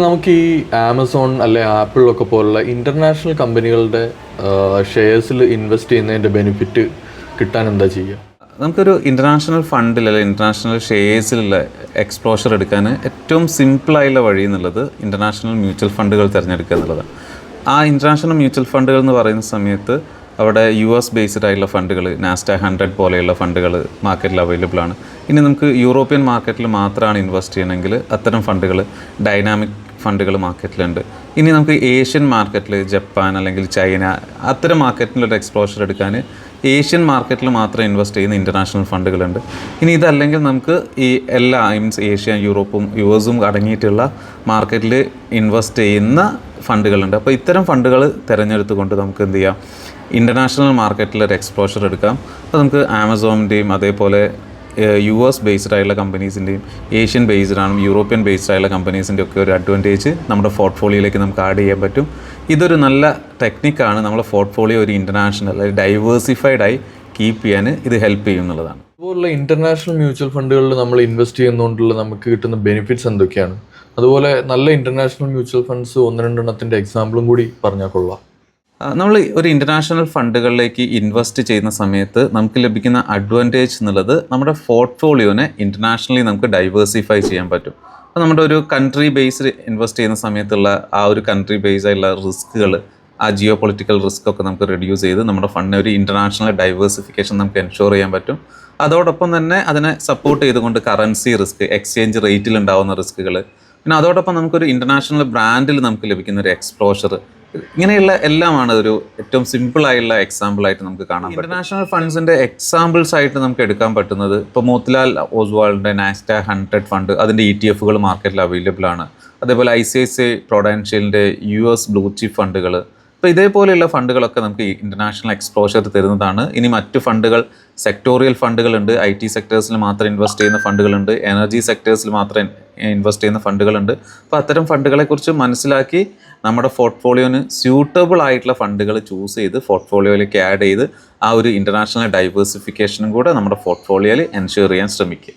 നമുക്ക് ഈ ആമസോൺ അല്ലെ ആപ്പിൾ ഒക്കെ പോലുള്ള ഇന്റർനാഷണൽ കമ്പനികളുടെ ഷെയർസിൽ ഇൻവെസ്റ്റ് ചെയ്യുന്നതിന്റെ ബെനിഫിറ്റ് കിട്ടാൻ എന്താ ചെയ്യുക? നമുക്കൊരു ഇൻ്റർനാഷണൽ ഫണ്ടിൽ അല്ലെങ്കിൽ ഇൻ്റർനാഷണൽ ഷെയർസിലുള്ള എക്സ്പ്ലോഷർ എടുക്കാൻ ഏറ്റവും സിമ്പിളായുള്ള വഴി എന്നുള്ളത് ഇൻ്റർനാഷണൽ മ്യൂച്വൽ ഫണ്ടുകൾ തിരഞ്ഞെടുക്കുക എന്നുള്ളതാണ്. ആ ഇൻ്റർനാഷണൽ മ്യൂച്വൽ ഫണ്ടുകൾ എന്ന് പറയുന്ന സമയത്ത് അവിടെ US ബേസ്ഡ് ആയിട്ടുള്ള ഫണ്ടുകൾ, നാസ്ഡാക്ക് 100 പോലെയുള്ള ഫണ്ടുകൾ മാർക്കറ്റിൽ അവൈലബിൾ ആണ്. ഇനി നമുക്ക് യൂറോപ്യൻ മാർക്കറ്റിൽ മാത്രമാണ് ഇൻവെസ്റ്റ് ചെയ്യണമെങ്കിൽ അത്തരം ഫണ്ടുകൾ, ഡൈനാമിക് ഫണ്ടുകൾ മാർക്കറ്റിലുണ്ട്. ഇനി നമുക്ക് ഏഷ്യൻ മാർക്കറ്റിൽ ജപ്പാൻ അല്ലെങ്കിൽ ചൈന അത്തരം മാർക്കറ്റിലൊരു എക്സ്പ്ലോഷർ എടുക്കാൻ ഏഷ്യൻ മാർക്കറ്റിൽ മാത്രം ഇൻവെസ്റ്റ് ചെയ്യുന്ന ഇൻ്റർനാഷണൽ ഫണ്ടുകളുണ്ട്. ഇനി ഇതല്ലെങ്കിൽ നമുക്ക് ഈ എല്ലാ മീൻസ് ഏഷ്യ, യൂറോപ്പും US അടങ്ങിയിട്ടുള്ള മാർക്കറ്റിൽ ഇൻവെസ്റ്റ് ചെയ്യുന്ന ഫണ്ടുകളുണ്ട്. അപ്പോൾ ഇത്തരം ഫണ്ടുകൾ തിരഞ്ഞെടുത്തുകൊണ്ട് നമുക്ക് എന്ത് ചെയ്യാം, ഇൻ്റർനാഷണൽ മാർക്കറ്റിൽ ഒരു എക്സ്പ്ലോഷർ എടുക്കാം. അപ്പോൾ നമുക്ക് ആമസോണിൻ്റെയും അതേപോലെ US ബേസ്ഡ് ആയിട്ടുള്ള കമ്പനീസിൻ്റെയും ഏഷ്യൻ ബേസ്ഡ് ആണ് യൂറോപ്യൻ ബേസ്ഡ് ആയിട്ടുള്ള കമ്പനീസിൻ്റെ ഒക്കെ ഒരു അഡ്വാൻറ്റേജ് നമ്മുടെ പോർട്ട്ഫോളിയോയിലേക്ക് നമുക്ക് ആഡ് ചെയ്യാൻ പറ്റും. ഇതൊരു നല്ല ടെക്നിക്കാണ്. നമ്മളെ പോർട്ട്ഫോളിയോ ഒരു ഇൻ്റർനാഷണൽ അല്ലെങ്കിൽ ഡൈവേഴ്സിഫൈഡ് ആയി കീപ്പ് ചെയ്യാൻ ഇത് ഹെൽപ്പ് ചെയ്യും എന്നുള്ളതാണ്. അതുപോലുള്ള ഇന്റർനാഷണൽ മ്യൂച്വൽ ഫണ്ടുകളിൽ നമ്മൾ ഇൻവെസ്റ്റ് ചെയ്യുന്നതുകൊണ്ടുള്ള നമുക്ക് കിട്ടുന്ന ബെനിഫിറ്റ്സ് എന്തൊക്കെയാണ്? അതുപോലെ നല്ല ഇന്റർനാഷണൽ മ്യൂച്വൽ ഫണ്ട്സ് 1-2 എണ്ണത്തിൻ്റെ എക്സാമ്പിളും കൂടി പറഞ്ഞാൽ കൊള്ളാം. നമ്മൾ ഒരു ഇൻ്റർനാഷണൽ ഫണ്ടുകളിലേക്ക് ഇൻവെസ്റ്റ് ചെയ്യുന്ന സമയത്ത് നമുക്ക് ലഭിക്കുന്ന അഡ്വാൻറ്റേജ് എന്നുള്ളത് നമ്മുടെ പോർട്ട്ഫോളിയോനെ ഇൻ്റർനാഷണലി നമുക്ക് ഡൈവേഴ്സിഫൈ ചെയ്യാൻ പറ്റും. അപ്പോൾ നമ്മുടെ ഒരു കൺട്രി ബേസ്ഡ് ഇൻവെസ്റ്റ് ചെയ്യുന്ന സമയത്തുള്ള ആ ഒരു കൺട്രി ബേസ് ആയിട്ടുള്ള റിസ്ക്കുകൾ, ആ ജിയോ പൊളിറ്റിക്കൽ റിസ്ക് ഒക്കെ നമുക്ക് റെഡ്യൂസ് ചെയ്ത് നമ്മുടെ ഫണ്ടിനെ ഒരു ഇൻ്റർനാഷണൽ ഡൈവേഴ്സിഫിക്കേഷൻ നമുക്ക് എൻഷുർ ചെയ്യാൻ പറ്റും. അതോടൊപ്പം തന്നെ അതിനെ സപ്പോർട്ട് ചെയ്തുകൊണ്ട് കറൻസി റിസ്ക്, എക്സ്ചേഞ്ച് റേറ്റിൽ ഉണ്ടാകുന്ന റിസ്ക്കുകൾ, പിന്നെ അതോടൊപ്പം നമുക്കൊരു ഇൻ്റർനാഷണൽ ബ്രാൻഡിൽ നമുക്ക് ലഭിക്കുന്ന ഒരു എക്സ്പ്ലോഷർ, ഇങ്ങനെയുള്ള എല്ലാമാണ് ഒരു ഏറ്റവും സിമ്പിളായുള്ള എക്സാമ്പിളായിട്ട് നമുക്ക് കാണാം. ഇൻ്റർനാഷണൽ ഫണ്ട്സിൻ്റെ എക്സാമ്പിൾസ് ആയിട്ട് നമുക്ക് എടുക്കാൻ പറ്റുന്നത് ഇപ്പോൾ മോത്തിലാൽ ഓസ്വാളിൻ്റെ നാസ്ഡാക്ക് 100 ഫണ്ട്, അതിൻ്റെ ETFകൾ മാർക്കറ്റിൽ അവൈലബിൾ ആണ്. അതേപോലെ ICICI പ്രൊഡൻഷ്യലിൻ്റെ US ബ്ലൂ ചിപ്പ് ഫണ്ടുകൾ. അപ്പോൾ ഇതേപോലെയുള്ള ഫണ്ടുകളൊക്കെ നമുക്ക് ഇൻ്റർനാഷണൽ എക്സ്പ്ലോഷർ തരുന്നതാണ്. ഇനി മറ്റു ഫണ്ടുകൾ, സെക്ടോറിയൽ ഫണ്ടുകളുണ്ട്, IT സെക്ടേഴ്സിൽ മാത്രം ഇൻവെസ്റ്റ് ചെയ്യുന്ന ഫണ്ടുകളുണ്ട്, എനർജി സെക്ടേഴ്സിൽ മാത്രം ഇൻവെസ്റ്റ് ചെയ്യുന്ന ഫണ്ടുകളുണ്ട്. അപ്പോൾ അത്തരം ഫണ്ടുകളെക്കുറിച്ച് മനസ്സിലാക്കി നമ്മുടെ പോർട്ട്ഫോളിയോന് സ്യൂട്ടബിൾ ആയിട്ടുള്ള ഫണ്ടുകൾ ചൂസ് ചെയ്ത് പോർട്ട്ഫോളിയോയിലേക്ക് ആഡ് ചെയ്ത് ആ ഒരു ഇൻ്റർനാഷണൽ ഡൈവേഴ്സിഫിക്കേഷനും കൂടെ നമ്മുടെ പോർട്ട്ഫോളിയോയിൽ എൻഷുർ ചെയ്യാൻ ശ്രമിക്കുക.